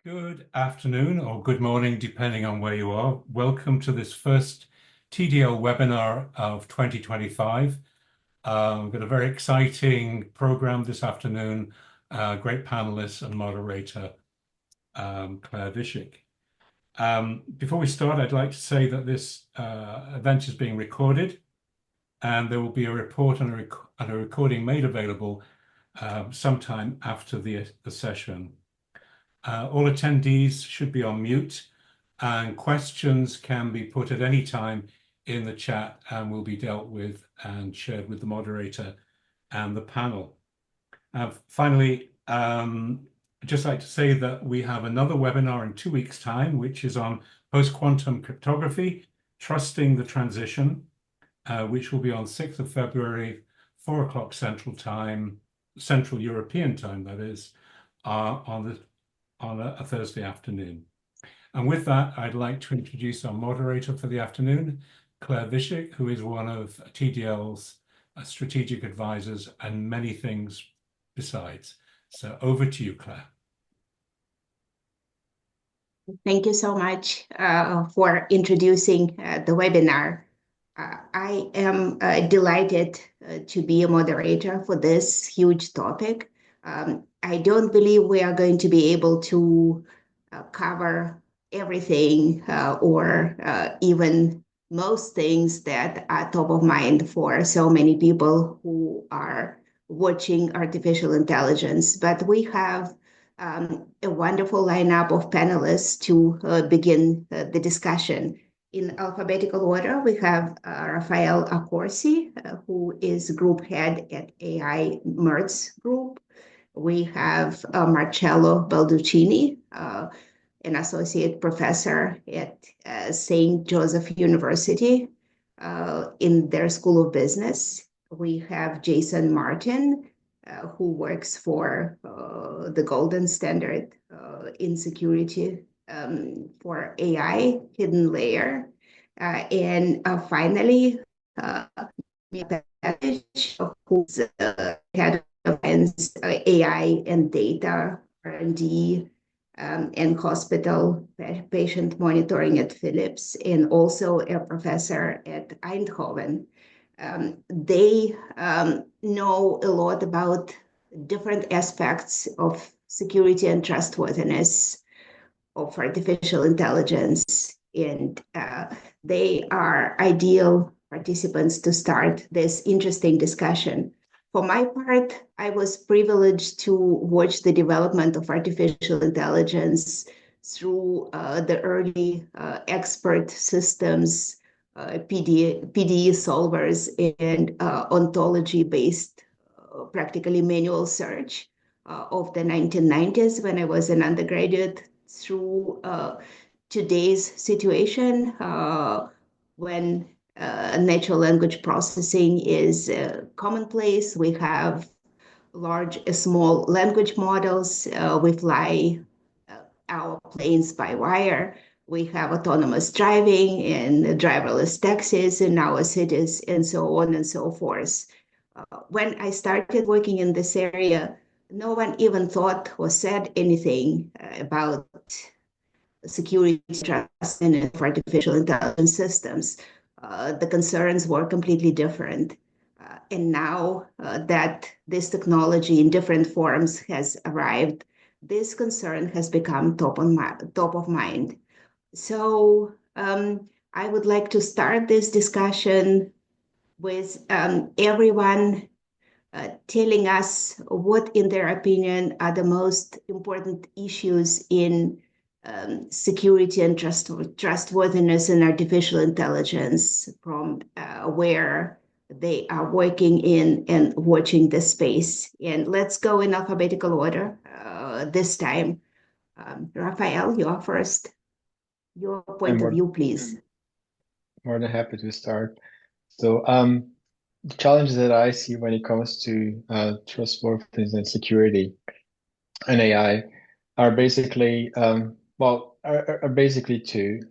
Good afternoon or good morning, depending on where you are. Welcome to this first TDL webinar of 2025. We've got a very exciting program this afternoon, great panelists and moderator, Claire Vishik. Before we start, I'd like to say that this event is being recorded and there will be a report and a recording made available sometime after the session. All attendees should be on mute and questions can be put at any time in the chat and will be dealt with and shared with the moderator and the panel. Finally, I'd just like to say that we have another webinar in 2 weeks' time, which is on post-quantum cryptography, trusting the transition, which will be on 6th of February, 4 o'clock Central Time, Central European Time, that is, on a Thursday afternoon. And with that, I'd like to introduce our moderator for the afternoon, Claire Vishik, who is one of TDL's strategic advisors and many things besides. So over to you, Claire. Thank you so much for introducing the webinar. I am delighted to be a moderator for this huge topic. I don't believe we are going to be able to cover everything or even most things that are top of mind for so many people who are watching artificial intelligence. But we have a wonderful lineup of panelists to begin the discussion. In alphabetical order, we have Rafael Accorsi, who is group head at AI Merz Group. We have Marcello Balduccini, an associate professor at St. Joseph University in their School of Business. We have Jason Martin, who works for the golden standard in security for AI, HiddenLayer. And finally, Petkovic, who's head of AI and data R&D and hospital patient monitoring at Philips, and also a professor at Eindhoven. They know a lot about different aspects of security and trustworthiness of artificial intelligence, and they are ideal participants to start this interesting discussion. For my part, I was privileged to watch the development of artificial intelligence through the early expert systems, PDE solvers, and ontology-based, practically manual search of the 1990s when I was an undergraduate, through today's situation when natural language processing is commonplace. We have large, small language models. We fly our planes by wire. We have autonomous driving and driverless taxis in our cities, and so on and so forth. When I started working in this area, no one even thought or said anything about security, trust, and artificial intelligence systems. The concerns were completely different. And now that this technology in different forms has arrived, this concern has become top of mind. So I would like to start this discussion with everyone telling us what, in their opinion, are the most important issues in security and trustworthiness in artificial intelligence from where they are working in and watching the space. And let's go in alphabetical order this time. Rafael, you are first. Your point of view, please. More than happy to start. So the challenges that I see when it comes to trustworthiness and security and AI are basically are basically two.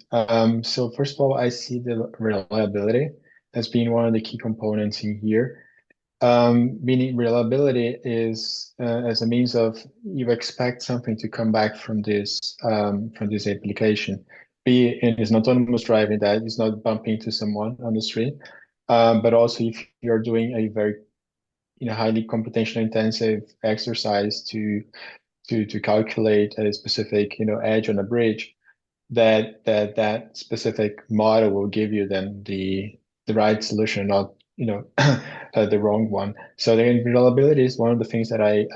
So first of all, I see the reliability as being one of the key components in here. Meaning reliability is as a means of you expect something to come back from this application. Be it is not autonomous driving, that is not bumping into someone on the street, but also if you're doing a very highly computational intensive exercise to calculate a specific edge on a bridge, that specific model will give you then the right solution, not the wrong one. So the reliability is one of the things that I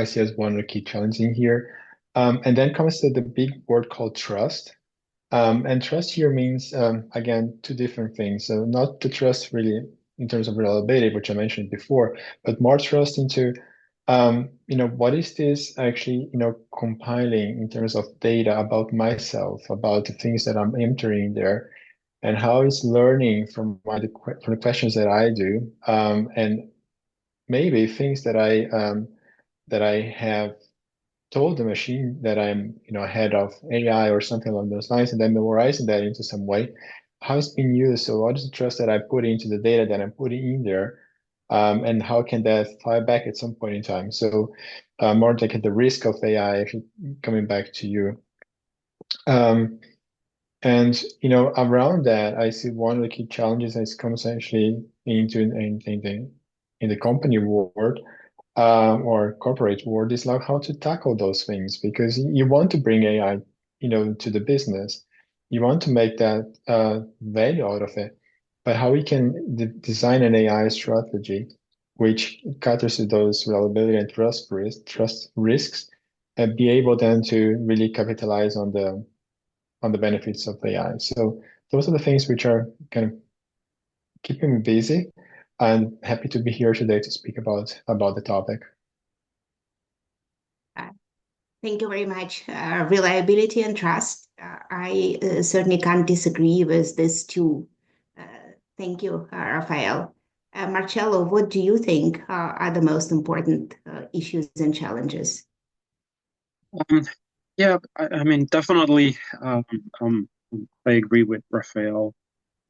see as one of the key challenges in here. And then comes to the big word called trust. And trust here means again two different things. So not the trust really in terms of reliability, which I mentioned before, but more trust into what is this actually, compiling in terms of data about myself, about the things that I'm entering there, and how it's learning from from the questions that I do, and maybe things that I have told the machine that I'm, ahead of AI or something along those lines, and then memorizing that into some way, how it's being used. So what is the trust that I put into the data that I'm putting in there, and how can that fire back at some point in time? So more like at the risk of AI actually coming back to you. And around that, I see one of the key challenges that comes actually into in the company world, or corporate world, is like how to tackle those things, because you want to bring AI, to the business. You want to make that value out of it, but how we can design an AI strategy which caters to those reliability and trust risks, and be able then to really capitalize on the benefits of AI. So those are the things which are kind of keeping me busy, and happy to be here today to speak about the topic. Thank you very much. Reliability and trust. I certainly can't disagree with this too. Thank you, Rafael. Marcello, what do you think are the most important issues and challenges? Yeah, I mean, definitely, I agree with Rafael.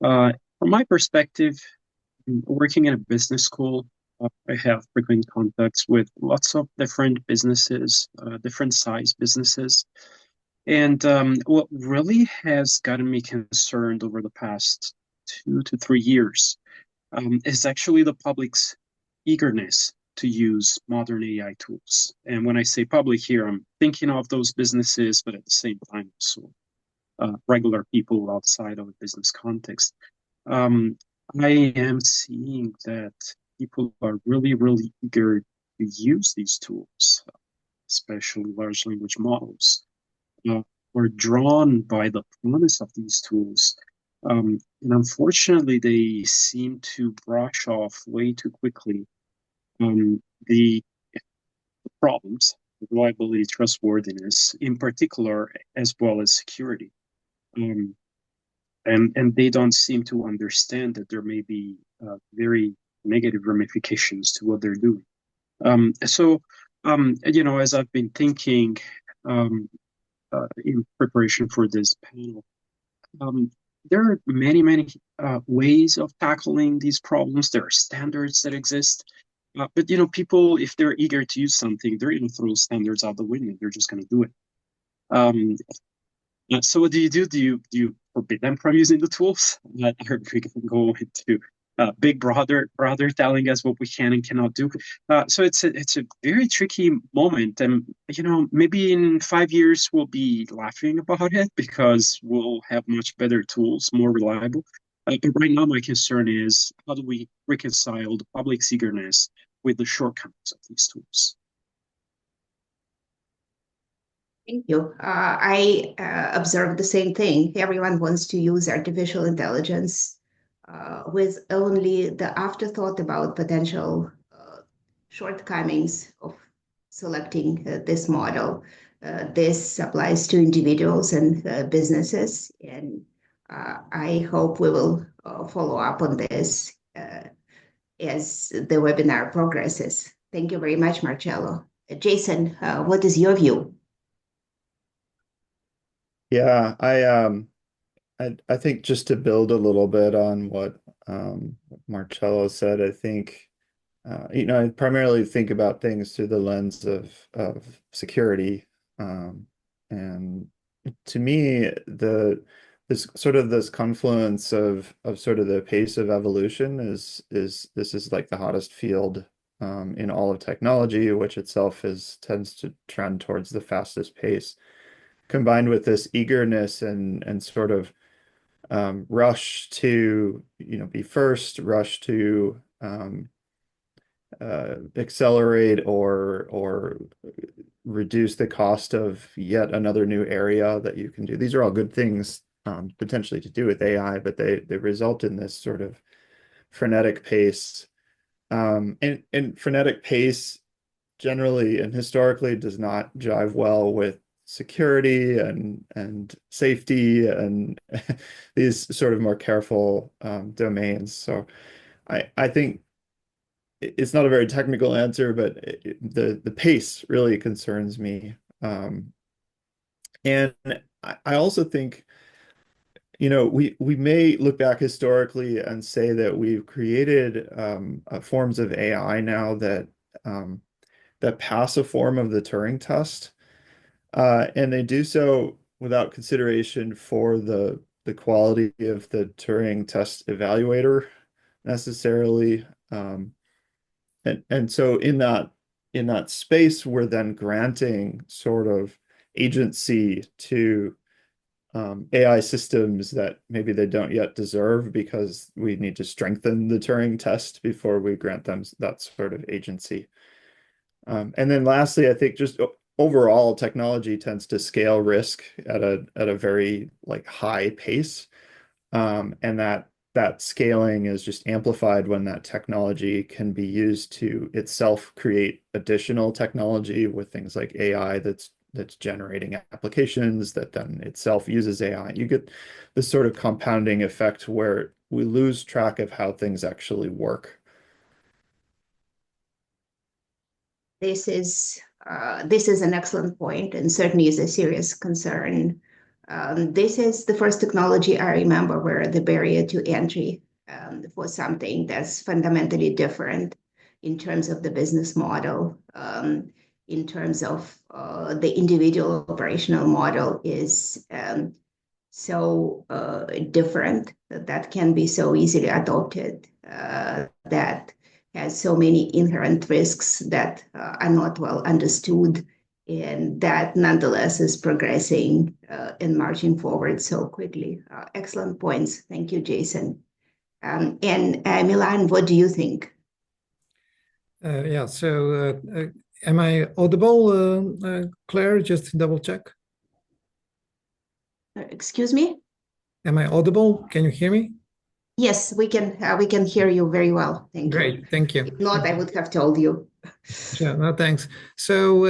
From my perspective, working in a business school, I have frequent contacts with lots of different businesses, different size businesses. And what really has gotten me concerned over the past 2 to 3 years is actually the public's eagerness to use modern AI tools. And when I say public here, I'm thinking of those businesses, but at the same time, also regular people outside of a business context. I am seeing that people are really, really eager to use these tools, especially large language models. We're drawn by the promise of these tools. And unfortunately, they seem to brush off way too quickly the problems, reliability, trustworthiness, in particular, as well as security. And they don't seem to understand that there may be very negative ramifications to what they're doing. So, as I've been thinking in preparation for this panel, there are many, many ways of tackling these problems. There are standards that exist. But, people, if they're eager to use something, they're going to throw standards out the window. They're just going to do it. So what do you do? Do you forbid them from using the tools? Are we going to go into big brother telling us what we can and cannot do? So it's a very tricky moment, and maybe in 5 years we'll be laughing about it because we'll have much better tools, more reliable. But right now, my concern is how do we reconcile the public's eagerness with the shortcomings of these tools? Thank you. I observed the same thing. Everyone wants to use artificial intelligence with only the afterthought about potential shortcomings of selecting this model. This applies to individuals and businesses, and I hope we will follow up on this as the webinar progresses. Thank you very much, Marcello. Jason, what is your view? Yeah, I think just to build a little bit on what Marcello said. I think, I primarily think about things through the lens of security. And to me, this confluence of sort of the pace of evolution is like the hottest field in all of technology, which itself tends to trend towards the fastest pace, combined with this eagerness and sort of rush to be first, rush to accelerate or reduce the cost of yet another new area that you can do. These are all good things potentially to do with AI, but they result in this sort of frenetic pace. And frenetic pace generally and historically does not jive well with security and safety and these sort of more careful domains. So I think it's not a very technical answer, but the pace really concerns me. And I also think, we may look back historically and say that we've created forms of AI now that pass a form of the Turing test, and they do so without consideration for the quality of the Turing test evaluator necessarily. And so in that space, we're then granting sort of agency to AI systems that maybe they don't yet deserve, because we need to strengthen the Turing test before we grant them that sort of agency. And then lastly, I think just overall technology tends to scale risk at a very high pace. And that scaling is just amplified when that technology can be used to itself create additional technology with things like AI that's generating applications that then itself uses AI. You get this sort of compounding effect where we lose track of how things actually work. This is an excellent point, and certainly is a serious concern. This is the first technology I remember where the barrier to entry for something that's fundamentally different in terms of the business model, in terms of the individual operational model is so different that can be so easily adopted, that has so many inherent risks that are not well understood, and that nonetheless is progressing and marching forward so quickly. Excellent points. Thank you, Jason. And Milan, what do you think? Yeah, so am I audible, Claire? Just to double check. Excuse me? Am I audible? Can you hear me? Yes, we can hear you very well. Thank you. Great, thank you. If not, I would have told you. Sure, no, thanks. So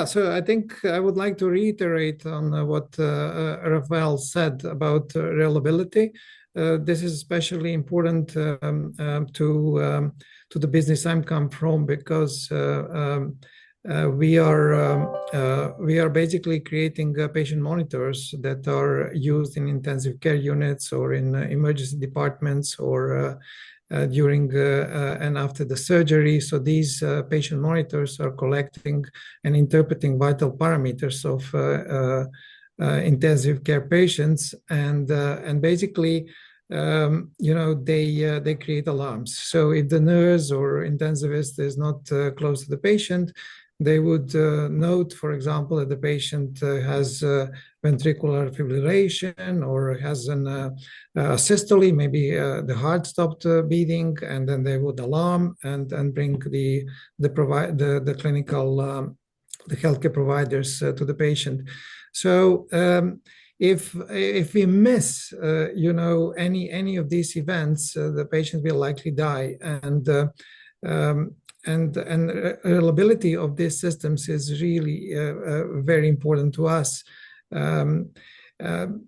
so I think I would like to reiterate on what Rafael said about reliability. This is especially important to the business I'm come from, because we are basically creating patient monitors that are used in intensive care units or in emergency departments or during and after the surgery. So these patient monitors are collecting and interpreting vital parameters of intensive care patients, and basically they create alarms. So if the nurse or intensivist is not close to the patient, they would note, for example, that the patient has ventricular fibrillation or has a systole, maybe the heart stopped beating, and then they would alarm and bring the clinical the healthcare providers to the patient. So if we miss any of these events, the patient will likely die, and reliability of these systems is really very important to us.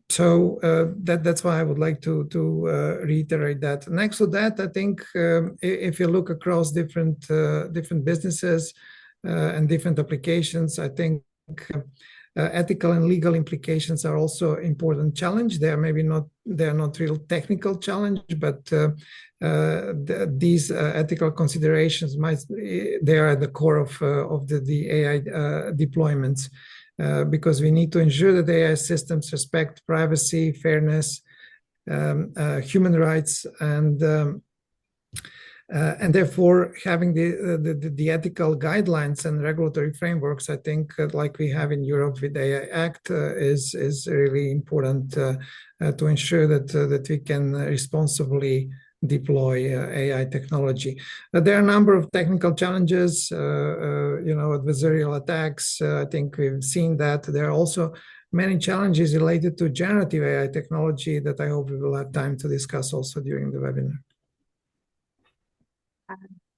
So that's why I would like to reiterate that. Next to that, I think if you look across different businesses and different applications, I think ethical and legal implications are also important challenge. They are maybe not they're not real technical challenge, but these ethical considerations they are at the core of the AI deployments, because we need to ensure that AI systems respect privacy, fairness, human rights, and therefore having the ethical guidelines and regulatory frameworks, I think, like we have in Europe with AI Act, is really important to ensure that we can responsibly deploy AI technology. There are a number of technical challenges, adversarial attacks. I think we've seen that. There are also many challenges related to generative AI technology that I hope we will have time to discuss also during the webinar.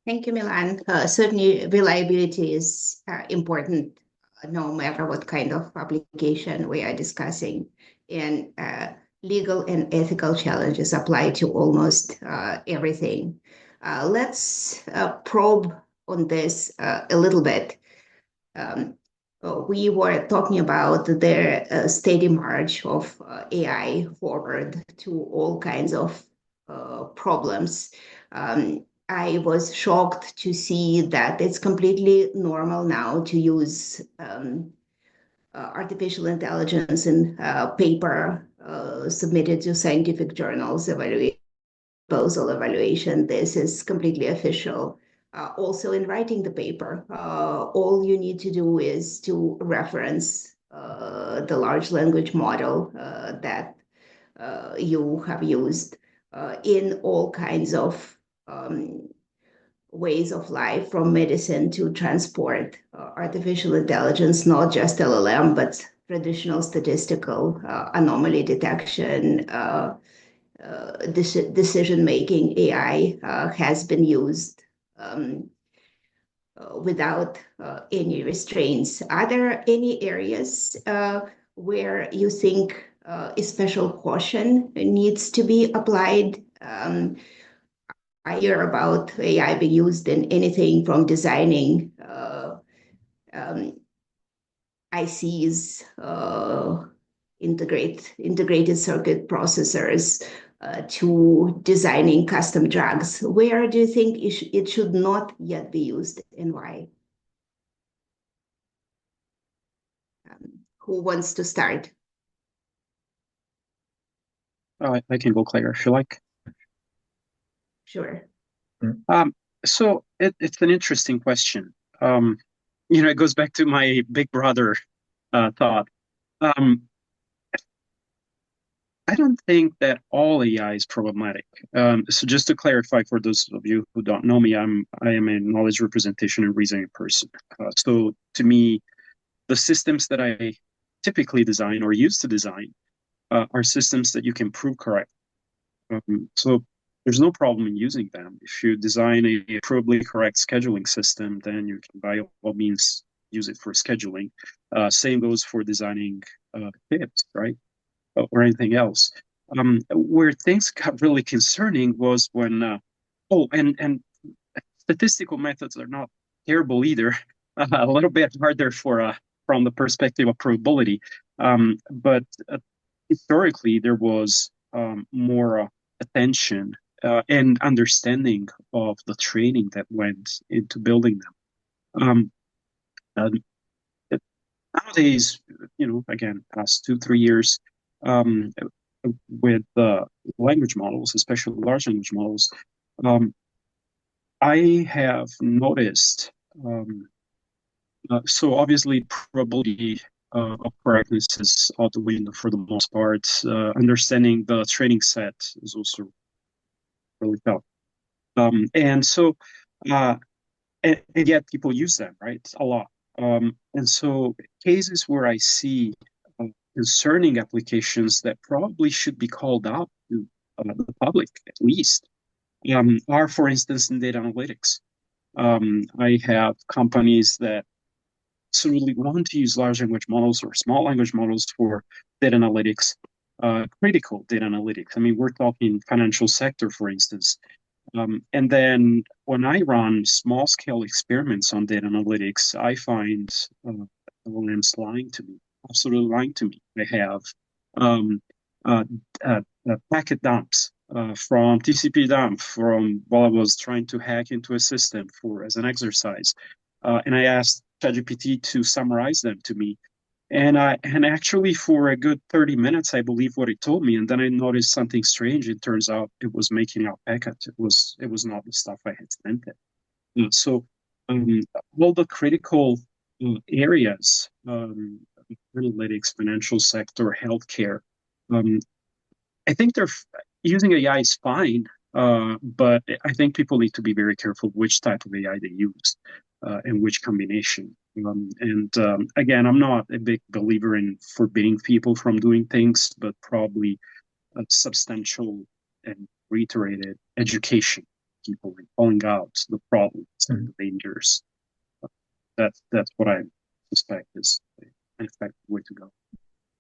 Thank you, Milan. Certainly, reliability is important, no matter what kind of application we are discussing. And legal and ethical challenges apply to almost everything. Let's probe on this a little bit. We were talking about the steady march of AI forward to all kinds of problems. I was shocked to see that it's completely normal now to use artificial intelligence in paper submitted to scientific journals, proposal evaluation. This is completely official. Also in writing the paper, all you need to do is to reference the large language model that you have used in all kinds of ways of life, from medicine to transport. Artificial intelligence, not just LLM, but traditional statistical anomaly detection, decision-making AI has been used without any restraints. Are there any areas where you think a special caution needs to be applied? I hear about AI being used in anything from designing ICs, integrated circuit processors, to designing custom drugs. Where do you think it should not yet be used, and why? Who wants to start? I can go, Claire, if you like. Sure. So it's an interesting question. It goes back to my big brother thought. I don't think that all AI is problematic. So just to clarify, for those of you who don't know me, I am a knowledge representation and reasoning person. So to me, the systems that I typically design or use to design are systems that you can prove correct. So there's no problem in using them. If you design a provably correct scheduling system, then you can by all means use it for scheduling. Same goes for designing tips, right? Or anything else. Where things got really concerning was when, and statistical methods are not terrible either. A little bit harder from the perspective of probability. But historically, there was more attention and understanding of the training that went into building them. Nowadays, again, past 2-3 years, with language models, especially large language models, I have noticed, so obviously probability of correctness is out the window for the most part. Understanding the training set is also really tough. And so, and yet people use them, right? A lot. And so cases where I see concerning applications that probably should be called out to the public, at least, are, for instance, in data analytics. I have companies that absolutely want to use large language models or small language models for data analytics, critical data analytics. I mean, we're talking financial sector, for instance. And then when I run small-scale experiments on data analytics, I find LLMs lying to me, absolutely lying to me. I have packet dumps from TCP dump from while I was trying to hack into a system as an exercise, and I asked ChatGPT to summarize them to me. And actually for a good 30 minutes, I believe what it told me. And then I noticed something strange. It turns out it was making out packets. It was not the stuff I had sent it. So all the critical areas, analytics, financial sector, healthcare, I think they're using AI is fine, but I think people need to be very careful which type of AI they use and which combination. Again, I'm not a big believer in forbidding people from doing things, but probably a substantial and reiterated education people and calling out the problems and the dangers. That's what I suspect is an effective way to go.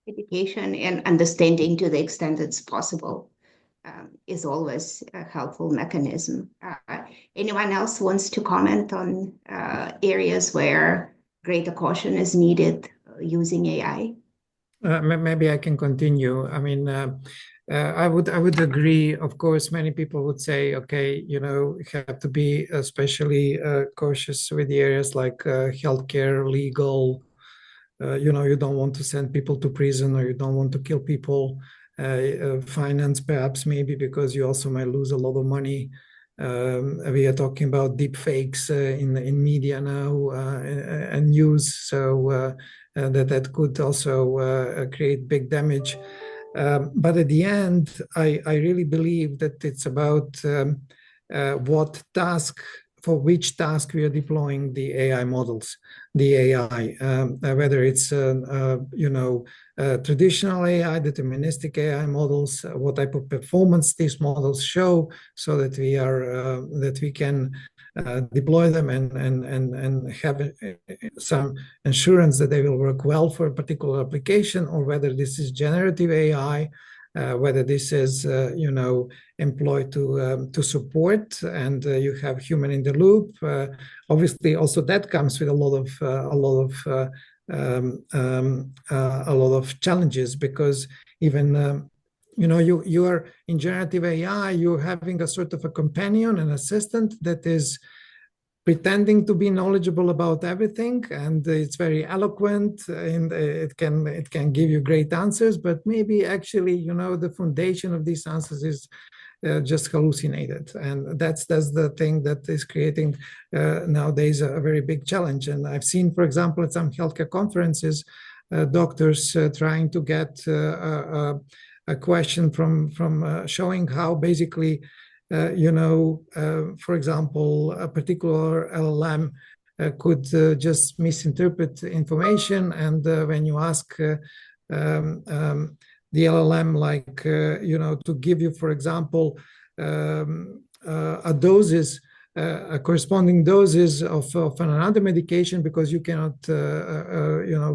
Education and understanding to the extent it's possible is always a helpful mechanism. Anyone else wants to comment on areas where greater caution is needed using AI? Maybe I can continue. I mean, I would agree. Of course, many people would say, okay, you have to be especially cautious with the areas like healthcare, legal. You don't want to send people to prison, or you don't want to kill people. Finance, perhaps, maybe, because you also might lose a lot of money. We are talking about deep fakes in media now and news, so that could also create big damage. But at the end, I really believe that it's about for which task we are deploying the AI models, the AI, whether it's traditional AI, deterministic AI models, what type of performance these models show, so that we can deploy them and have some assurance that they will work well for a particular application, or whether this is generative AI, whether this is employed to support, and you have human in the loop. Obviously, also that comes with a lot of challenges, because even you are in generative AI, you're having a sort of a companion, an assistant that is pretending to be knowledgeable about everything, and it's very eloquent, and it can give you great answers, but maybe actually the foundation of these answers is just hallucinated, and that's the thing that is creating nowadays a very big challenge. And I've seen, for example, at some healthcare conferences, doctors trying to get a question from showing how basically for example, a particular LLM could just misinterpret information, and when you ask the LLM, like to give you, for example, a corresponding doses of another medication, because you cannot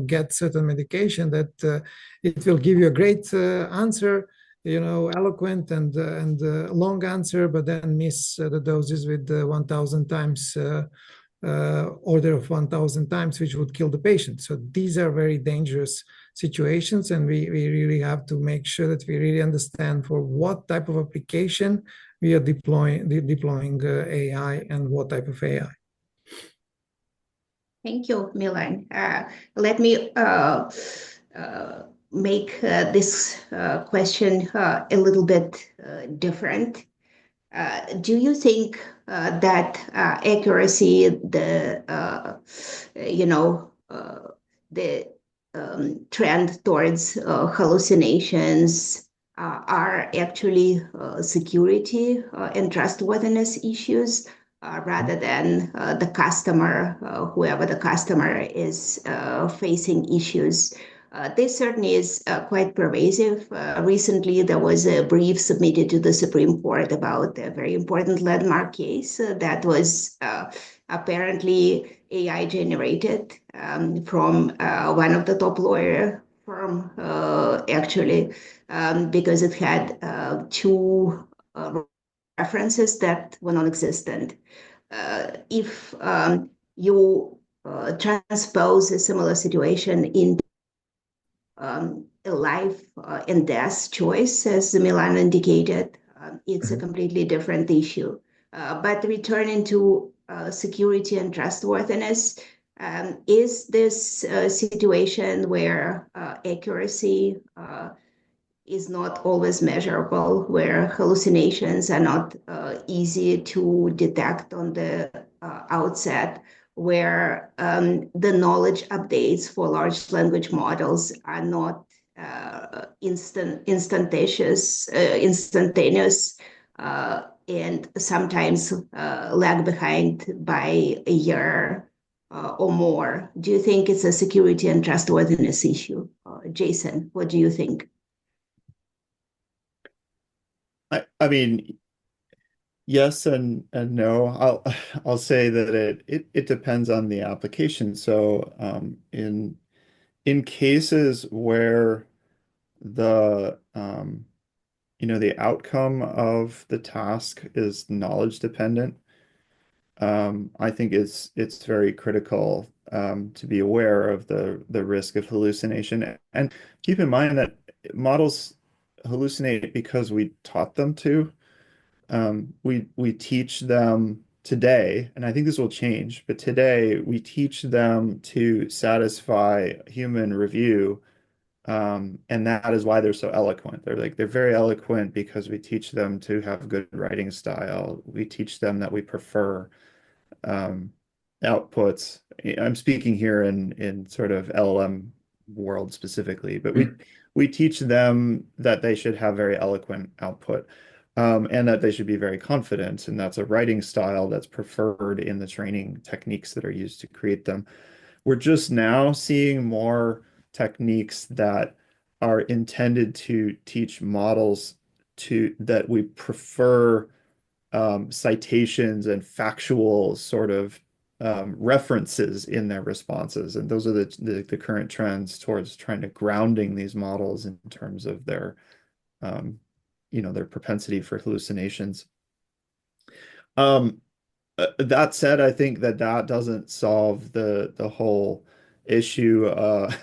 get certain medication, that it will give you a great answer, eloquent and long answer, but then miss the doses with 1,000 times, order of 1,000 times, which would kill the patient. So these are very dangerous situations, and we really have to make sure that we really understand for what type of application we are deploying AI, and what type of AI. Thank you, Milan. Let me make this question a little bit different. Do you think that accuracy, the trend towards hallucinations are actually security and trustworthiness issues, rather than the customer, whoever the customer is facing issues? This certainly is quite pervasive. Recently, there was a brief submitted to the Supreme Court about a very important landmark case that was apparently AI generated from one of the top lawyer firm, actually, because it had two references that were non-existent. If you transpose a similar situation in a life and death choice, as Milan indicated. It's a completely different issue. But returning to security and trustworthiness, is this a situation where accuracy is not always measurable, where hallucinations are not easy to detect on the outset, where the knowledge updates for large language models are not instantaneous, and sometimes lag behind by a year or more. Do you think it's a security and trustworthiness issue? Jason, what do you think? I mean, yes and no. I'll say that it depends on the application. So in cases where the the outcome of the task is knowledge dependent, I think it's very critical to be aware of the risk of hallucination, and keep in mind that models hallucinate because we taught them to. We teach them today, and I think this will change, but today we teach them to satisfy human review, and that is why they're so eloquent. They're very eloquent because we teach them to have good writing style. We teach them that we prefer outputs. I'm speaking here in sort of LLM world specifically, but we teach them that they should have very eloquent output, and that they should be very confident, and that's a writing style that's preferred in the training techniques that are used to create them. We're just now seeing more techniques that are intended to teach models that we prefer citations and factual sort of references in their responses. And those are the current trends towards trying to grounding these models in terms of their their propensity for hallucinations. That said, I think that doesn't solve the whole issue,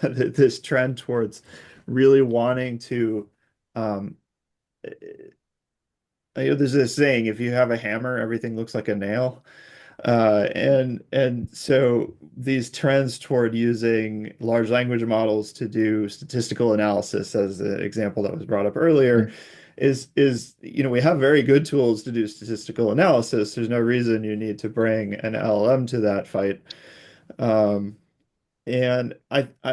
this trend towards really wanting to there's this saying, if you have a hammer, everything looks like a nail. And so these trends toward using large language models to do statistical analysis, as the example that was brought up earlier, is we have very good tools to do statistical analysis. There's no reason you need to bring an LLM to that fight. And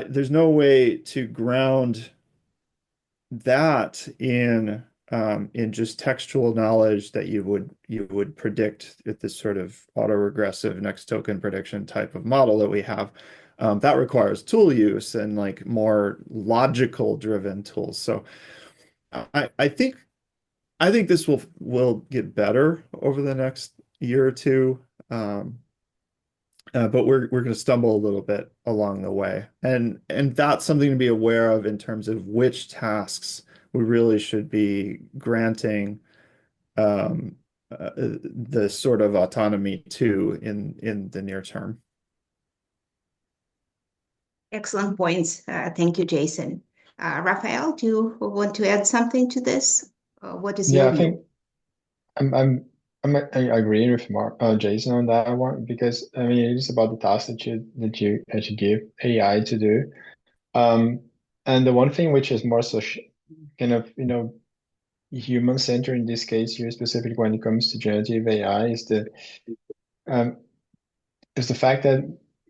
there's no way to ground that in just textual knowledge that you would predict with this sort of autoregressive next token prediction type of model that we have. That requires tool use and like more logical driven tools. So I think this will get better over the next year or two. But we're going to stumble a little bit along the way, and that's something to be aware of in terms of which tasks we really should be granting the sort of autonomy to in the near term. Excellent points. Thank you, Jason. Rafael, do you want to add something to this? What is your view? I think I agree with Jason on that one, because I mean it is about the task that you actually give AI to do. And the one thing which is more so kind of human centered in this case here, specifically when it comes to generative AI, is the fact that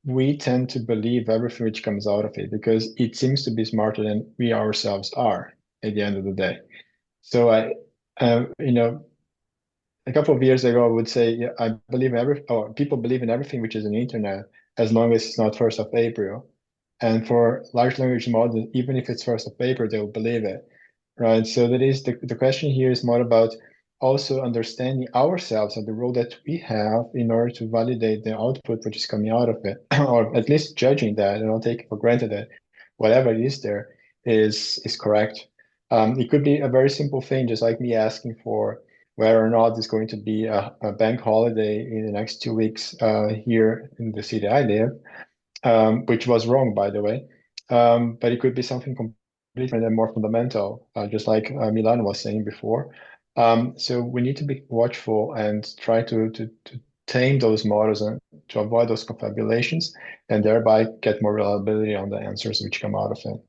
we tend to believe everything which comes out of it because it seems to be smarter than we ourselves are at the end of the day. So a couple of years ago, I would say, yeah, I believe people believe in everything which is on the internet as long as it's not 1st of April. And for large language models, even if it's 1st of April, they'll believe it, right? So that is the question here is more about also understanding ourselves and the role that we have in order to validate the output which is coming out of it, or at least judging that and not taking for granted that whatever it is there is correct. It could be a very simple thing, just like me asking for whether or not there's going to be a bank holiday in the next 2 weeks here in the city I live, which was wrong, by the way. But it could be something different and more fundamental, just like Milan was saying before. So we need to be watchful and try to tame those models and to avoid those confabulations, and thereby get more reliability on the answers which come out of it.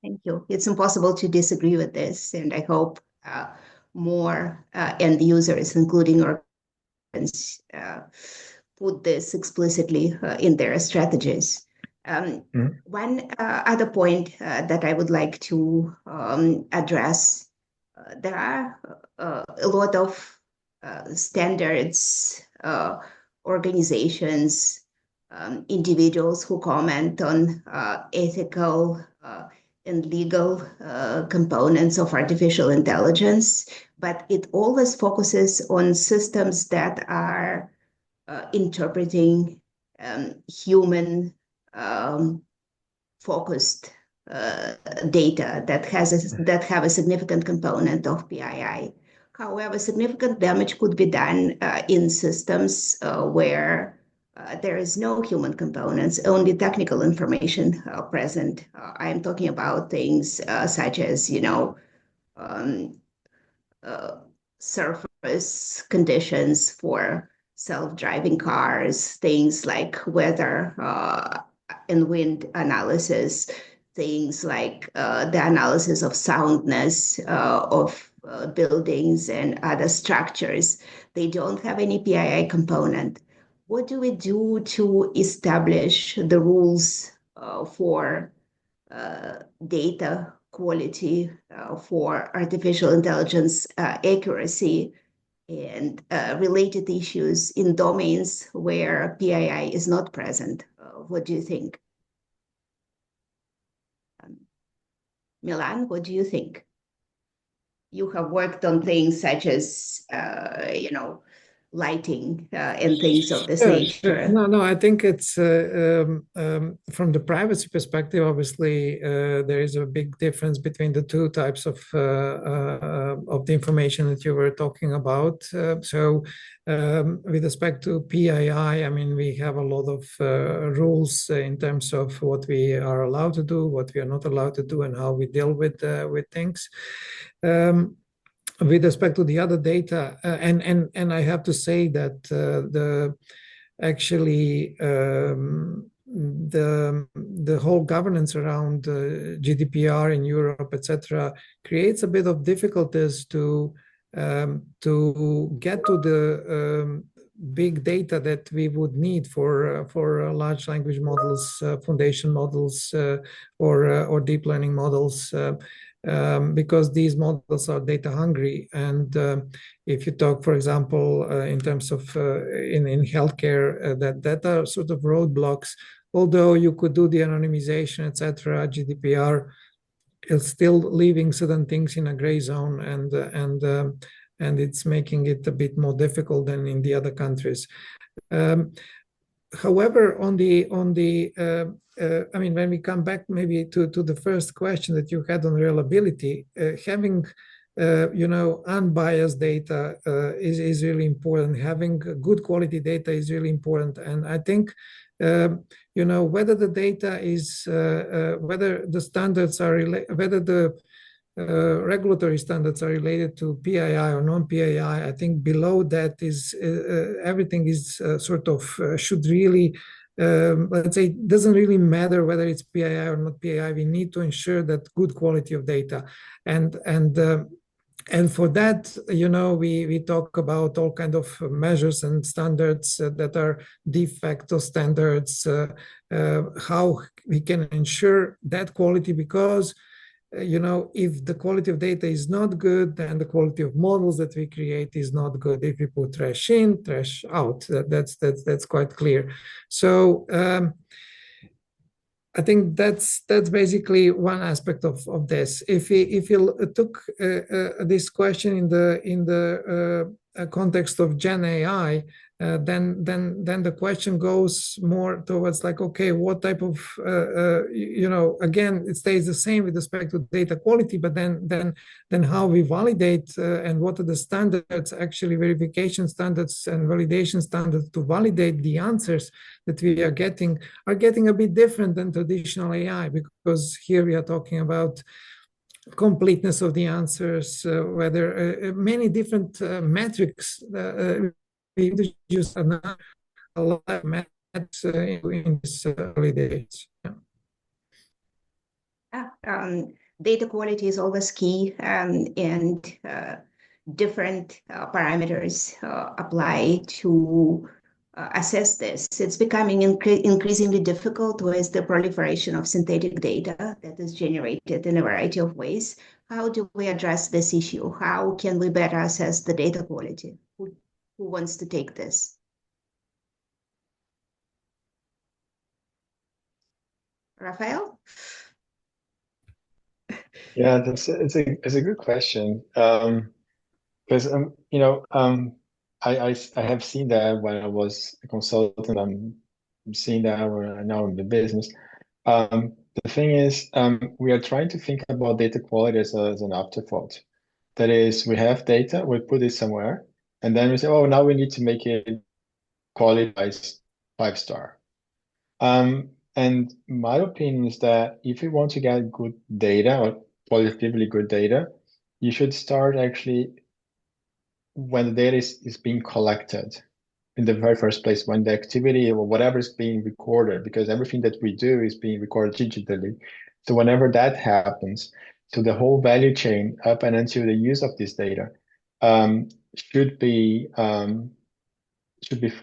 Thank you. It's impossible to disagree with this, and I hope more end users, including our parents, put this explicitly in their strategies. One other point that I would like to address, there are a lot of standards, organizations, individuals who comment on ethical and legal components of artificial intelligence, but it always focuses on systems that are interpreting human focused data that have a significant component of PII. However, significant damage could be done in systems where there is no human components, only technical information present. I'm talking about things such as, surface conditions for self-driving cars, things like weather and wind analysis, things like the analysis of soundness of buildings and other structures. They don't have any PII component. What do we do to establish the rules for data quality, for artificial intelligence accuracy, and related issues in domains where PII is not present? What do you think? Milan, what do you think? You have worked on things such as, lighting and things of this nature. No, I think it's from the privacy perspective, obviously, there is a big difference between the two types of the information that you were talking about. So with respect to PII, I mean, we have a lot of rules in terms of what we are allowed to do, what we are not allowed to do, and how we deal with things. With respect to the other data, and I have to say that the whole governance around GDPR in Europe, etc., creates a bit of difficulties to get to the big data that we would need for large language models, foundation models, or deep learning models. Because these models are data hungry, and if you talk, for example, in terms of in healthcare, that are sort of roadblocks. Although you could do the anonymization, etc., GDPR is still leaving certain things in a gray zone, and it's making it a bit more difficult than in the other countries. However, I mean, when we come back maybe to the first question that you had on reliability, having unbiased data is really important. Having good quality data is really important, and I think whether the data is whether the standards are whether the regulatory standards are related to PII or non-PII, I think below that is everything is sort of should really, let's say, it doesn't really matter whether it's PII or not PII. We need to ensure that good quality of data, and for that, we talk about all kind of measures and standards that are de facto standards, how we can ensure that quality, because if the quality of data is not good, then the quality of models that we create is not good. If we put trash in, trash out, that's quite clear. So I think that's basically one aspect of this. If you took this question in the context of Gen AI, then the question goes more towards like, okay, what type of again, it stays the same with respect to data quality, but then how we validate and what are the standards, actually verification standards and validation standards to validate the answers that we are getting a bit different than traditional AI, because here we are talking about completeness of the answers, whether many different metrics. We introduced a lot of metrics in these early days. Data quality is always key, and different parameters apply to assess this. It's becoming increasingly difficult with the proliferation of synthetic data that is generated in a variety of ways. How do we address this issue? How can we better assess the data quality? Who wants to take this? Rafael? Yeah, it's a good question. Because I have seen that when I was a consultant. I'm seeing that now in the business. The thing is, we are trying to think about data quality as an afterthought. That is, we have data, we put it somewhere, and then we say, oh, now we need to make it quality 5-star. And my opinion is that if you want to get good data or qualitatively good data, you should start actually when the data is being collected in the very first place, when the activity or whatever is being recorded, because everything that we do is being recorded digitally. So whenever that happens, so the whole value chain up and until the use of this data should be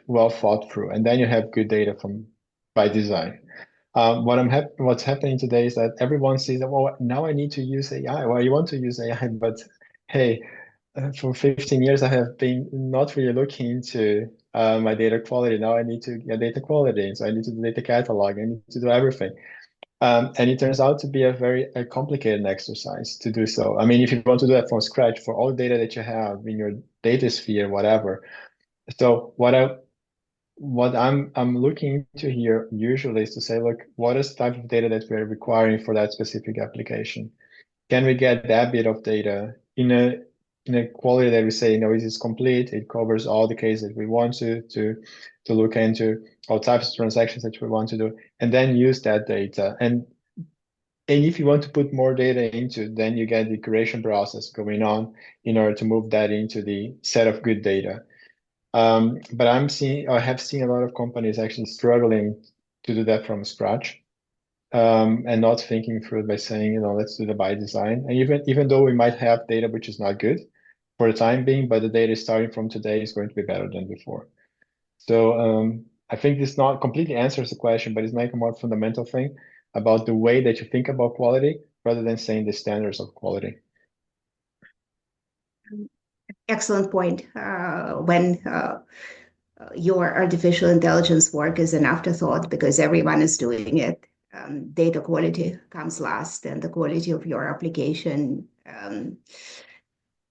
well thought through, and then you have good data by design. What's happening today is that everyone sees that, well, now I need to use AI. Well, you want to use AI, but hey, for 15 years I have been not really looking into my data quality. Now I need to get data quality, so I need to do data catalog. I need to do everything. And it turns out to be a very complicated exercise to do so. I mean, if you want to do that from scratch for all the data that you have in your data sphere, whatever. So what I'm looking into here usually is to say, look, what is the type of data that we're requiring for that specific application? Can we get that bit of data in a quality that we say, it is complete, it covers all the cases that we want to look into, all types of transactions that we want to do, and then use that data. And if you want to put more data into, then you get the curation process going on in order to move that into the set of good data. But I have seen a lot of companies actually struggling to do that from scratch, and not thinking through it by saying, let's do the by design. And even though we might have data which is not good for the time being, but the data starting from today is going to be better than before. So I think this not completely answers the question, but it's like a more fundamental thing about the way that you think about quality rather than saying the standards of quality. Excellent point. When your artificial intelligence work is an afterthought because everyone is doing it, data quality comes last, and the quality of your application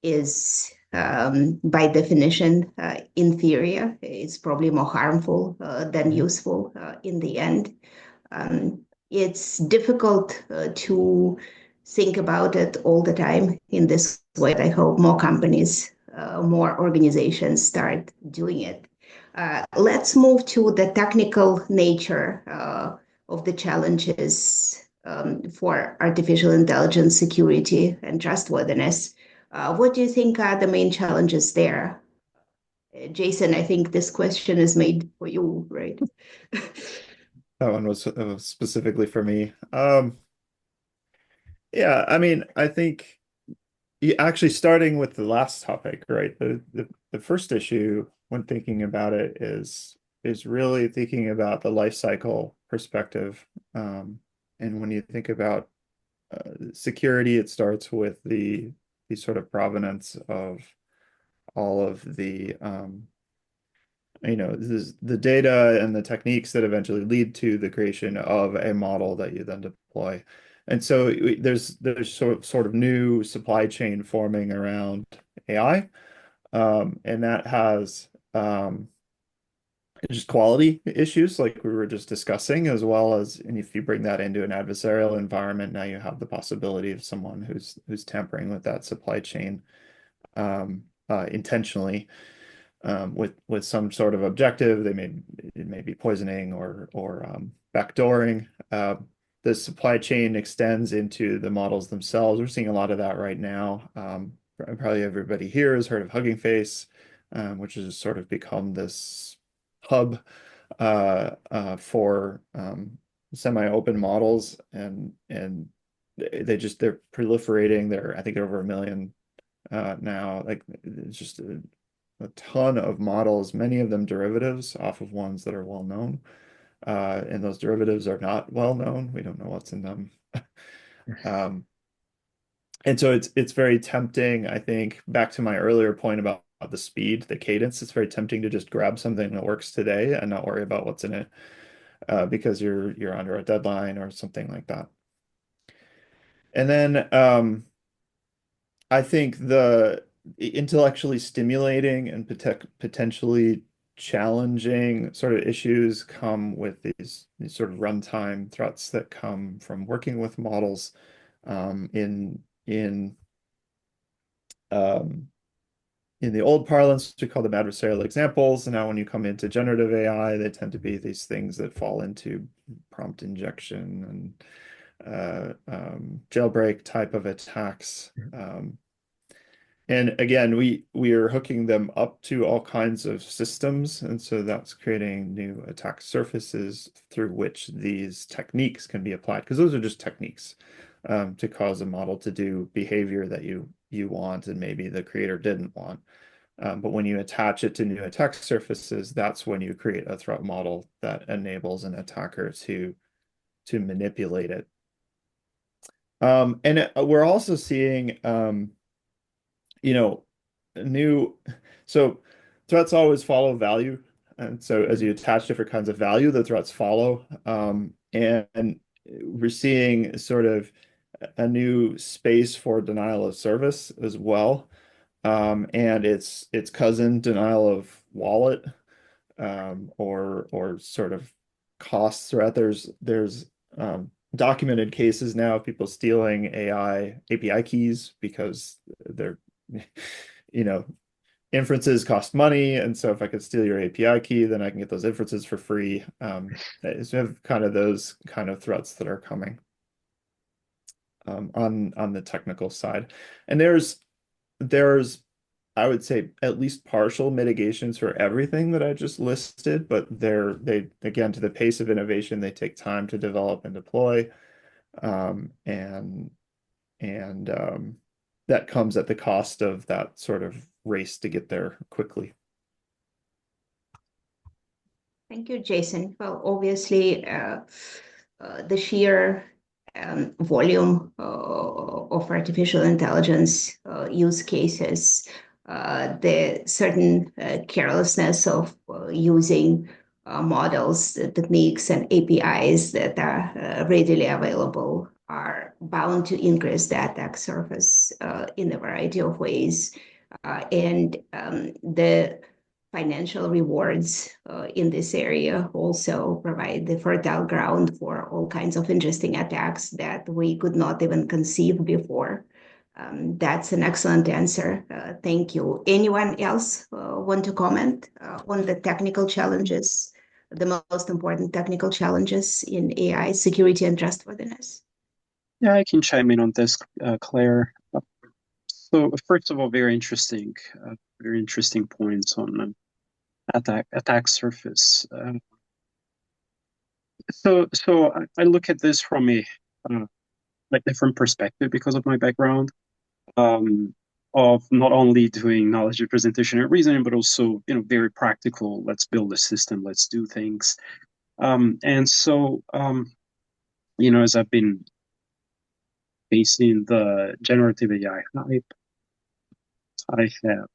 is, by definition, inferior. It's probably more harmful than useful in the end. It's difficult to think about it all the time in this way. I hope more companies, more organizations start doing it. Let's move to the technical nature of the challenges for artificial intelligence security and trustworthiness. What do you think are the main challenges there? Jason, I think this question is made for you, right? That one was specifically for me. Yeah, I mean, I think actually starting with the last topic, right? The first issue when thinking about it is really thinking about the life cycle perspective. And when you think about security, it starts with the sort of provenance of all of the the data and the techniques that eventually lead to the creation of a model that you then deploy. And so there's sort of new supply chain forming around AI, and that has just quality issues like we were just discussing, as well as, and if you bring that into an adversarial environment, now you have the possibility of someone who's tampering with that supply chain intentionally with some sort of objective. It may be poisoning or backdooring. The supply chain extends into the models themselves. We're seeing a lot of that right now. Probably everybody here has heard of Hugging Face, which has sort of become this hub for semi-open models, and they're proliferating. I think they're over 1 million now. Like, it's just a ton of models, many of them derivatives off of ones that are well known. And those derivatives are not well known. We don't know what's in them. And so it's very tempting, I think, back to my earlier point about the speed, the cadence. It's very tempting to just grab something that works today and not worry about what's in it because you're under a deadline or something like that. And then I think the intellectually stimulating and potentially challenging sort of issues come with these sort of runtime threats that come from working with models in the old parlance, we call them adversarial examples. And now when you come into generative AI, they tend to be these things that fall into prompt injection and jailbreak type of attacks. And again, we are hooking them up to all kinds of systems. And so that's creating new attack surfaces through which these techniques can be applied, because those are just techniques to cause a model to do behavior that you want and maybe the creator didn't want. But when you attach it to new attack surfaces, that's when you create a threat model that enables an attacker to manipulate it. And we're also seeing so threats always follow value. And so as you attach different kinds of value, the threats follow. And we're seeing sort of a new space for denial of service as well. And its cousin, denial of wallet, or sort of cost threat. There's documented cases now of people stealing AI API keys because they're, inferences cost money. And so if I could steal your API key, then I can get those inferences for free. So we have kind of those kind of threats that are coming on the technical side. And there's I would say at least partial mitigations for everything that I just listed, but they again, to the pace of innovation, they take time to develop and deploy. And that comes at the cost of that sort of race to get there quickly. Thank you, Jason. Well, obviously, the sheer volume of artificial intelligence use cases, the certain carelessness of using models, techniques, and APIs that are readily available are bound to increase the attack surface in a variety of ways. And the financial rewards in this area also provide the fertile ground for all kinds of interesting attacks that we could not even conceive before. That's an excellent answer. Thank you. Anyone else want to comment on the technical challenges, the most important technical challenges in AI security and trustworthiness? Yeah, I can chime in on this, Claire. So first of all, very interesting points on attack surface. So I look at this from a different perspective because of my background of not only doing knowledge representation and reasoning, but also very practical. Let's build a system. Let's do things. And so as I've been facing the generative AI hype, I have,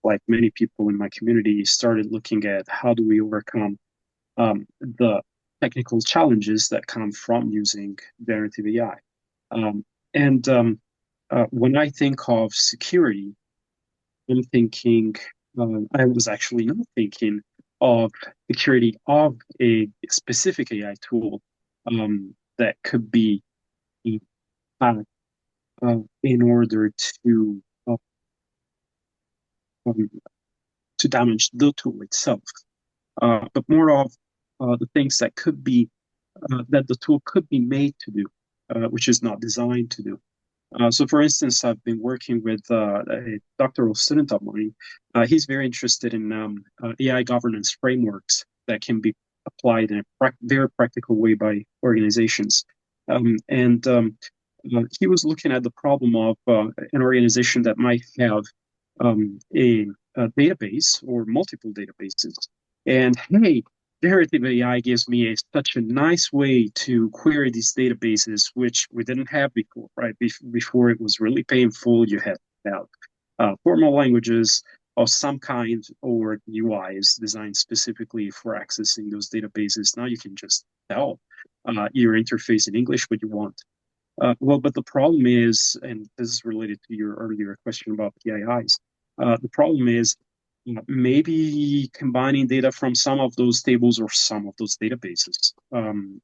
like many people in my community, started looking at how do we overcome the technical challenges that come from using generative AI. When I think of security, I'm thinking, I was actually not thinking of security of a specific AI tool that could be hacked in order to damage the tool itself, but more of the things that could be that the tool could be made to do, which is not designed to do. So, for instance, I've been working with a doctoral student of mine. He's very interested in AI governance frameworks that can be applied in a very practical way by organizations. He was looking at the problem of an organization that might have a database or multiple databases. And hey, generative AI gives me such a nice way to query these databases, which we didn't have before, right? Before it was really painful. You had to have formal languages of some kind or UIs designed specifically for accessing those databases. Now you can just tell your interface in English what you want. But the problem is, and this is related to your earlier question about PIIs, the problem is maybe combining data from some of those tables or some of those databases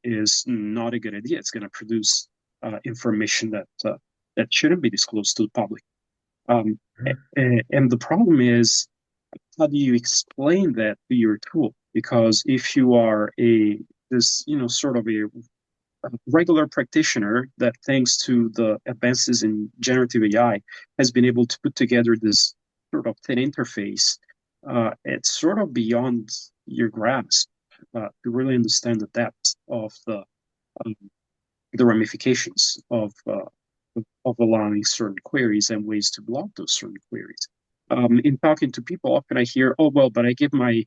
is not a good idea. It's going to produce information that shouldn't be disclosed to the public. And the problem is, how do you explain that to your tool? Because if you are sort of a regular practitioner that, thanks to the advances in generative AI, has been able to put together this sort of thin interface, it's sort of beyond your grasp to really understand the depth of the ramifications of allowing certain queries and ways to block those certain queries. In talking to people, often I hear, "Oh, well, but I give my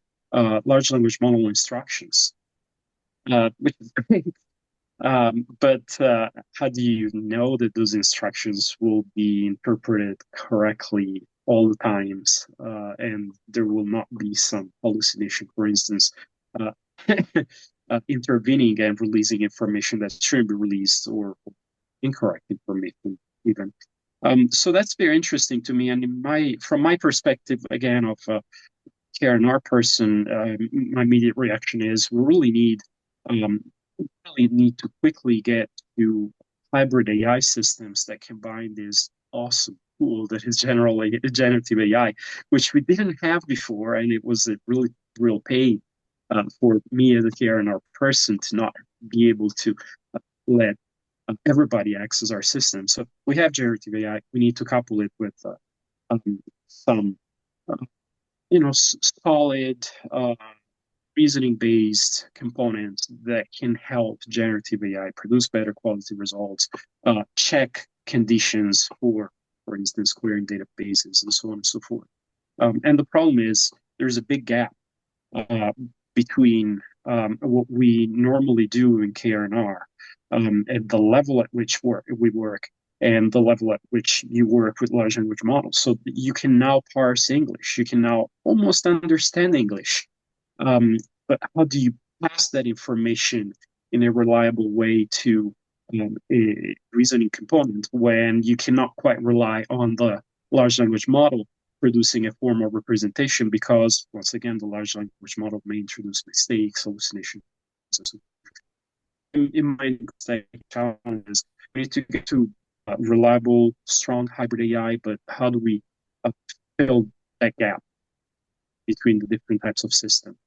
large language model instructions," which is great. But how do you know that those instructions will be interpreted correctly all the times, and there will not be some hallucination, for instance, intervening and releasing information that shouldn't be released, or incorrect information even. So that's very interesting to me. And from my perspective, again, of KRNR person, my immediate reaction is we really need to quickly get to hybrid AI systems that combine this awesome tool that is generally generative AI, which we didn't have before, and it was a really real pain for me as a KRNR person to not be able to let everybody access our system. So we have generative AI. We need to couple it with some, solid reasoning-based components that can help generative AI produce better quality results, check conditions for instance, querying databases, and so on and so forth. And the problem is there's a big gap between what we normally do in KRNR at the level at which we work and the level at which you work with large language models. So you can now parse English. You can now almost understand English. But how do you pass that information in a reliable way to a reasoning component when you cannot quite rely on the large language model producing a formal representation, because, once again, the large language model may introduce mistakes, hallucinations, and so on. In my challenges, we need to get to reliable, strong hybrid AI, but how do we fill that gap between the different types of systems?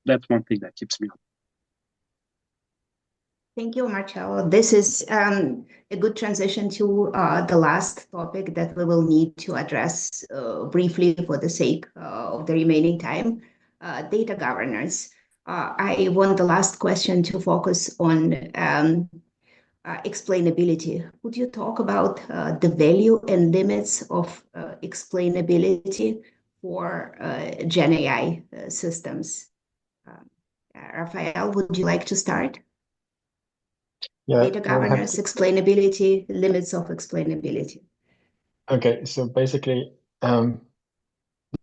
That's one thing that keeps me up. Thank you, Marcello. This is a good transition to the last topic that we will need to address briefly for the sake of the remaining time, data governance. I want the last question to focus on explainability. Would you talk about the value and limits of explainability for Gen AI systems? Rafael, would you like to start? Yeah, Data governance, explainability, limits of explainability. Okay, so basically, the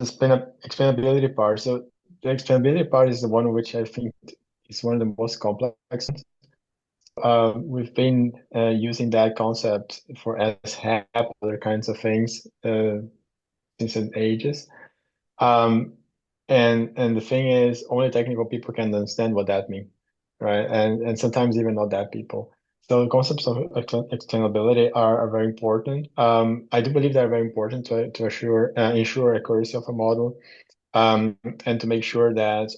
explainability part. So the explainability part is the one which I think is one of the most complex. We've been using that concept for SHAP, other kinds of things since ages. And And the thing is, only technical people can understand what that means, right? And sometimes even not that people. So concepts of explainability are very important. I do believe they're very important to ensure accuracy of a model, and to make sure that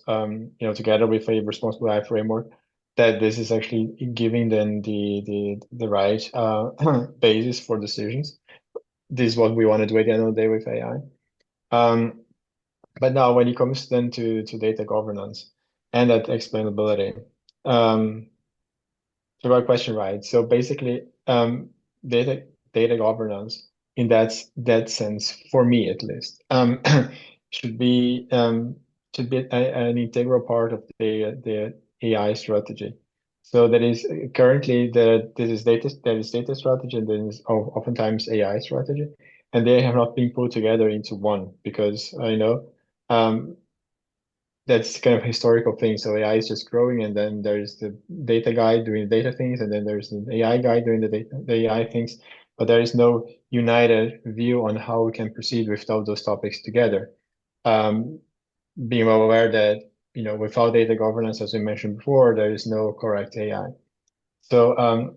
together with a responsible AI framework, that this is actually giving them the right basis for decisions. This is what we want to do at the end of the day with AI. But now, when it comes then to data governance and that explainability, the right question, right? So basically, data governance in that sense, for me at least, should be an integral part of the AI strategy. So that is currently there is data strategy, and then is oftentimes AI strategy, and they have not been put together into one, because I know that's kind of a historical thing. So AI is just growing, and then there's the data guy doing data things, and then there's the AI guy doing the AI things. But there is no united view on how we can proceed with all those topics together. Being well aware that without data governance, as we mentioned before, there is no correct AI. So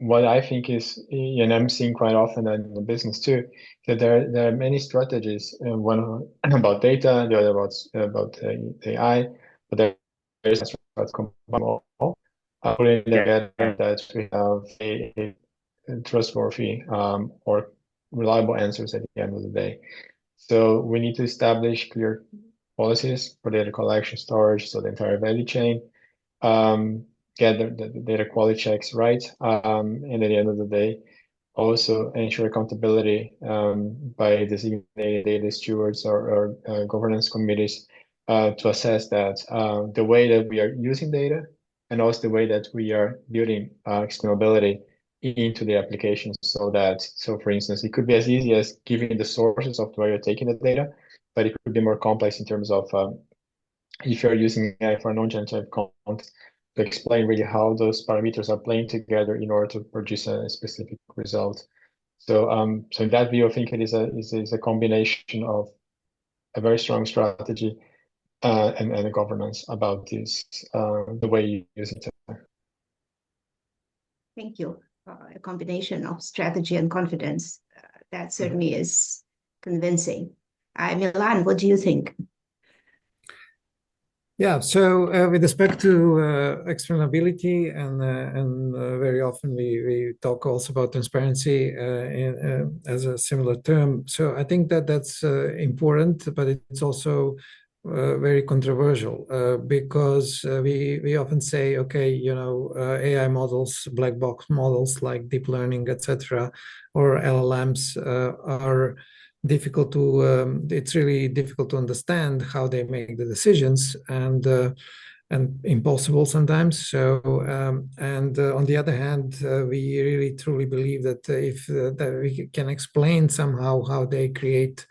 what I think is, and I'm seeing quite often in the business too, that there are many strategies. One about data, the other about AI, but there is about combine all, putting together that we have a trustworthy or reliable answers at the end of the day. So we need to establish clear policies for data collection, storage, so the entire value chain. Get the data quality checks right, and at the end of the day, also ensure accountability by designated data stewards or governance committees to assess that the way that we are using data, and also the way that we are building explainability into the applications. So for instance, it could be as easy as giving the sources of where you're taking the data, but it could be more complex in terms of if you're using AI for non-generative content, to explain really how those parameters are playing together in order to produce a specific result. So, so in that view, I think it is a combination of a very strong strategy and a governance about this, the way you use it. Thank you. A combination of strategy and confidence. That certainly is convincing. Milan, what do you think? Yeah, so with respect to explainability, and very often we talk also about transparency as a similar term. So I think that that's important, but it's also very controversial because we often say, okay, AI models, black box models like deep learning, etc., or LLMs are difficult to it's really difficult to understand how they make the decisions, and impossible sometimes. So and on the other hand, we really truly believe that if that we can explain somehow how they create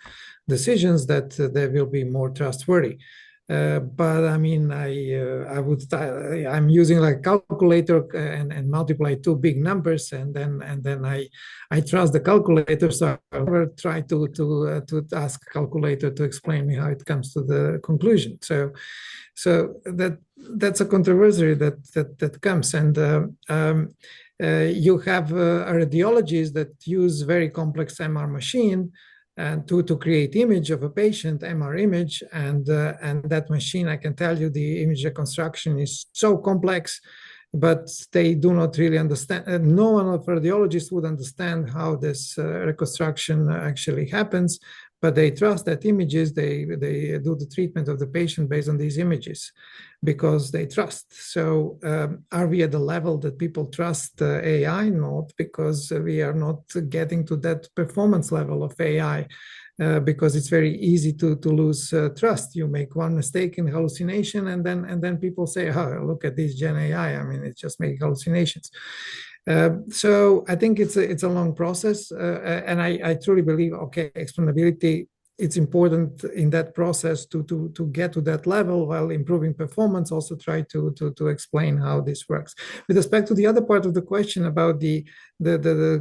decisions, that they will be more trustworthy. But I mean, I'm using like a calculator and multiply two big numbers, and then I trust the calculator. So I never try to ask calculator to explain me how it comes to the conclusion. So that's a controversy that comes, and you have radiologies that use very complex MR machine and to create image of a patient, MR image, and that machine, I can tell you, the image reconstruction is so complex, but they do not really understand. No one of radiologists would understand how this reconstruction actually happens, but they trust that images, they do the treatment of the patient based on these images because they trust. So are we at the level that people trust AI? Not, because we are not getting to that performance level of AI, because it's very easy to lose trust. You make one mistake in hallucination, and then people say, oh, look at this Gen AI. I mean, it's just making hallucinations. So I think it's a long process, and I truly believe, okay, explainability it's important in that process to get to that level while improving performance. Also try to explain how this works. With respect to the other part of the question about the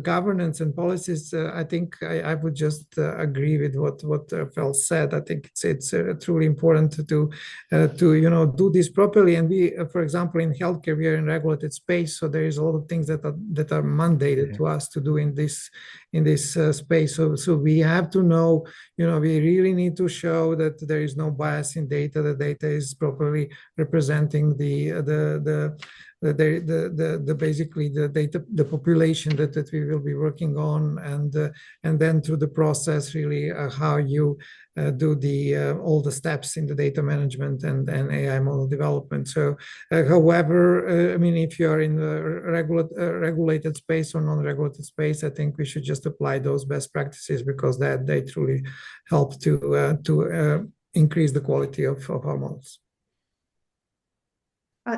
governance and policies, I think I would just agree with what Rafael said. I think it's truly important to do this properly. And we, for example, in healthcare, we are in regulated space, so there is a lot of things that are mandated to us to do in this space. So we have to know, we really need to show that there is no bias in data. The data is properly representing basically the data, the population that we will be working on, and then through the process, really how you do all the steps in the data management and AI model development. So, however, I mean, if you are in the regulated space or non-regulated space, I think we should just apply those best practices, because they truly help to increase the quality of our models.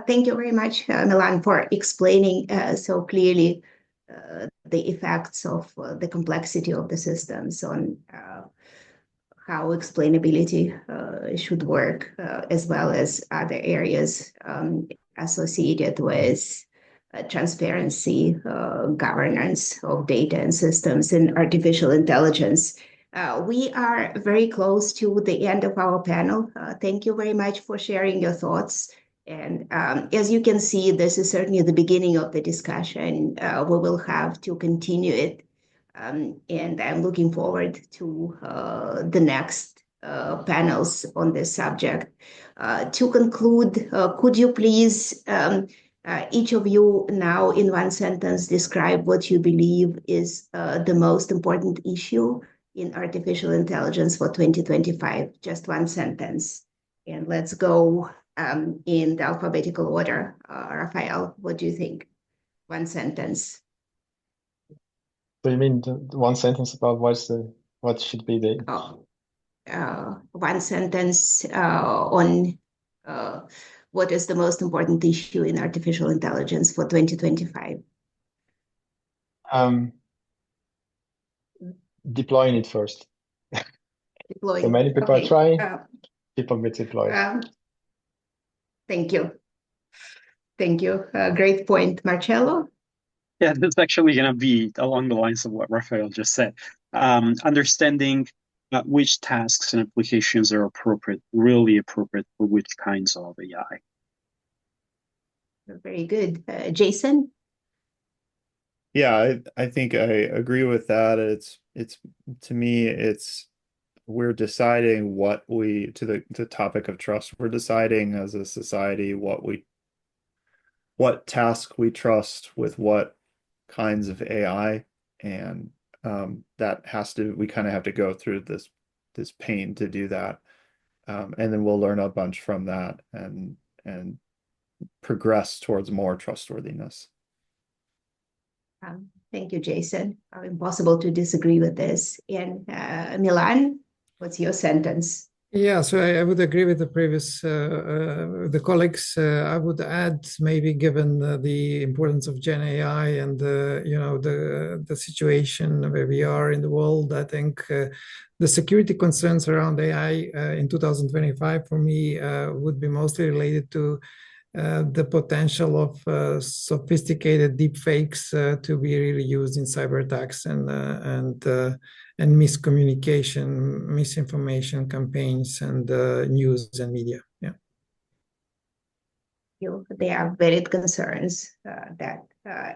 Thank you very much, Milan, for explaining so clearly the effects of the complexity of the systems on how explainability should work, as well as other areas associated with transparency, governance of data and systems, and artificial intelligence. We are very close to the end of our panel. Thank you very much for sharing your thoughts. And as you can see, this is certainly the beginning of the discussion. We will have to continue it. And I'm looking forward to the next panels on this subject. To conclude, could you please, each of you now in one sentence, describe what you believe is the most important issue in artificial intelligence for 2025? Just one sentence. And let's go in the alphabetical order. Rafael, what do you think? One sentence. So you mean the one sentence about what should be the one sentence on what is the most important issue in artificial intelligence for 2025? Deploying it first. Deploying. So many people are trying. People will deploy. Thank you. Thank you. Great point, Marcello. Yeah, that's actually going to be along the lines of what Rafael just said. Understanding which tasks and applications are really appropriate for which kinds of AI. Very good. Jason? Yeah, I think I agree with that. It's to me, we're deciding to the topic of trust. We're deciding as a society what task we trust with what kinds of AI, and we kind of have to go through this pain to do that, and then we'll learn a bunch from that and progress towards more trustworthiness. Thank you, Jason. Impossible to disagree with this. And Milan, what's your sentence? Yeah, so I would agree with the previous the colleagues. I would add, maybe given the importance of Gen AI and the situation where we are in the world, I think the security concerns around AI in 2025 for me would be mostly related to the potential of sophisticated deepfakes to be really used in cyber attacks and miscommunication, misinformation campaigns, and news and media. Yeah. They are valid concerns that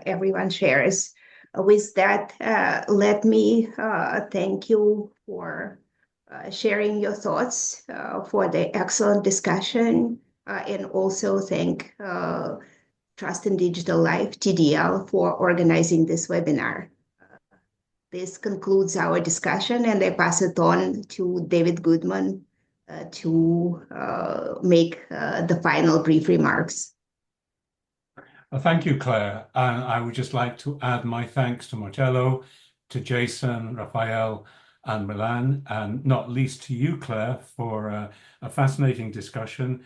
everyone shares. With that, let me thank you for sharing your thoughts, for the excellent discussion, and also thank Trust in Digital Life, TDL, for organizing this webinar. This concludes our discussion, and I pass it on to David Goodman to make the final brief remarks. Thank you, Claire. And I would just like to add my thanks to Marcello, to Jason, Rafael, and Milan, and not least to you, Claire, for a fascinating discussion.